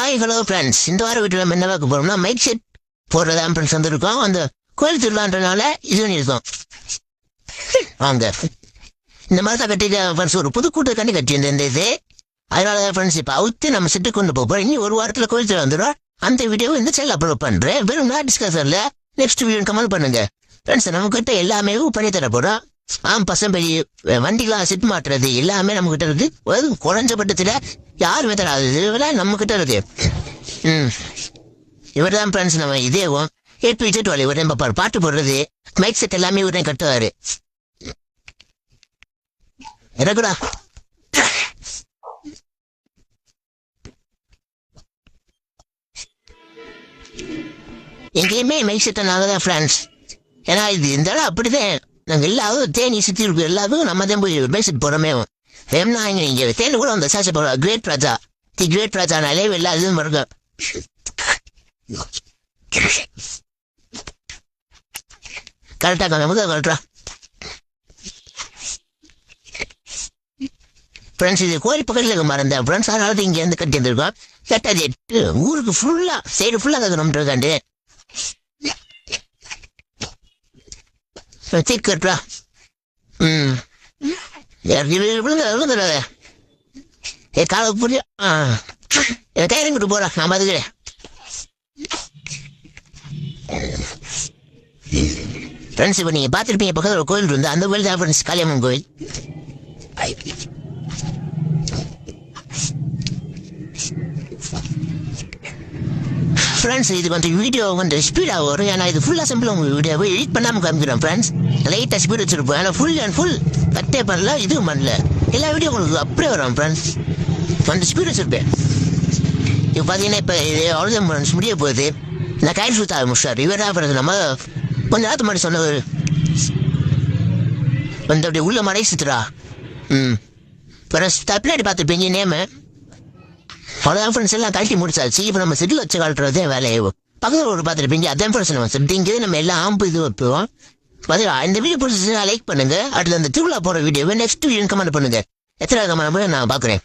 Hi hello friends, இந்த வார வீட்டில் நம்ம என்ன பார்க்க போறோம்னா மைக் செட் போடுறதா ஃப்ரெண்ட்ஸ் வந்துருக்கோம். அந்த கோயில் திருவிழான்றனால இது பண்ணியிருக்கோம். வாங்க, இந்த மாதிரி தான் கட்டிட்டு ஃப்ரெண்ட்ஸ் ஒரு புது கூட்டக்காண்டி கட்டியிருந்தேன் இந்த இது. அதனால தான் ஃப்ரெண்ட்ஸ் இப்போ அவுத்து நம்ம செட்டு கொண்டு போகிறோம். இனி ஒரு வாரத்தில் கோயில் திருவிழா வந்துடும். அந்த வீடியோ இந்த சேனல் அப்லோட் பண்ணுறேன். வெறும் நான் டிஸ்கஷனில் நெக்ஸ்ட் வீடியோ கமெண்ட் பண்ணுங்க ஃப்ரெண்ட்ஸ். நம்ம கிட்ட எல்லாமே பண்ணி தர போகிறோம். பசங்க பெரிய வண்டிலாம் செட் மாட்டுறது எல்லாமே நம்ம கிட்ட இருக்கு. குறைஞ்சபட்டத்தில் யாருமே தராது, இதெல்லாம் நம்ம கிட்ட இருக்கு. இவர் தான் ஃப்ரெண்ட்ஸ் நம்ம இதேவும் A2Z இவர் தான் பார்ப்பார். பாட்டு போடுறது மைக் செட் எல்லாமே இவர் தான் கட்டுவாரு. இறக்குடா. எங்கேயுமே மைக் செட்டை நாங்கள் தான் ஃப்ரெண்ட்ஸ். ஏன்னா இது இந்த இடம் அப்படிதான். நாங்கள் எல்லாரும் தேனி சுற்றி இருக்கிற எல்லாரும் நம்ம தான் போய் மைக் செட் போகிறோமே. ஏன்னா இங்கே தேனி கூட அந்த சாட்சி போகிறோம். கிரேட் ராஜா கிரேட் ராஜானாலே எல்லா இதுவும் இருக்கும். கரெக்டாக முதல் கரெக்டா ஃப்ரெண்ட்ஸ். இது கோயில் பக்கத்தில் இருக்க மறந்தேன் ஃப்ரெண்ட்ஸ். அதனால இங்கேருந்து கட்டி வந்துருக்கோம். கட்டாது ஊருக்கு ஃபுல்லாக சைடு ஃபுல்லாக கட்டணும் இருக்காண்டு கட்டுறா. விழுந்துடாத. காலை புரியும். கையிலும் கிட்டு போகிறேன் நான் பார்த்துக்கிறேன். ஃப்ரெண்ட்ஸ், இப்போ நீங்கள் பார்த்துருப்பீங்க பக்கத்தில் ஒரு கோயில் இருந்து, அந்த கோயில் தான் ஃப்ரெண்ட்ஸ் காளியம்மன் கோயில். ஃப்ரெண்ட்ஸ், இது கொஞ்சம் வீடியோ கொஞ்சம் ஸ்பீடாக வரும். ஏன்னா இது ஃபுல்லாக சிம்பிள். உங்களுக்கு வீடியோவை எடிட் பண்ணாமல் காமிக்கிறோம் ஃப்ரெண்ட்ஸ். லைட்டாக ஸ்பீட் வச்சுருப்போம். ஏன்னா ஃபுல் அண்ட் ஃபுல் கட்டே பண்ணல, இதுவும் பண்ணல. எல்லா வீடியோ உங்களுக்கு அப்படியே வரும் ஃப்ரெண்ட்ஸ். கொஞ்சம் ஸ்பீட் வச்சுருப்பேன். இப்போ பார்த்தீங்கன்னா இப்போ இது அவ்வளோதான் ஃப்ரெண்ட்ஸ், முடிய போகுது. நான் கையில் சுற்ற ஆரம்பிச்சார். இவர் தான் ஃப்ரெண்ட்ஸ் நம்ம கொஞ்சம் நேரத்து முன்னாடி சொன்னவர். வந்து அப்படி உள்ள மடை சுற்றுறா. ஃப்ரெண்ட்ஸ், பின்னாடி பார்த்துருப்பீங்க நேமு. அவ்வளோதான் ஃப்ரெண்ட்ஸ், எல்லாம் கழட்டி முடிச்சாச்சு. இப்போ நம்ம செட்டில் வச்சு கழட்டுறதே வேலையாகும். பக்கத்தில் ஒரு பார்த்துருப்பீங்க, அதான் ஃப்ரெண்ட்ஸ் நம்ம செட்டிங்கு நம்ம எல்லாம் ஆம்பு இது வைப்போம். பார்த்தீங்களா, இந்த வீடியோ பிடிச்சி லைக் பண்ணுங்க. அடுத்து அந்த திருவிழா போகிற வீடியோவை நெக்ஸ்ட் வீடியோ கமெண்ட் பண்ணுங்க. எத்தனை கமெண்ட் நான் பார்க்குறேன்.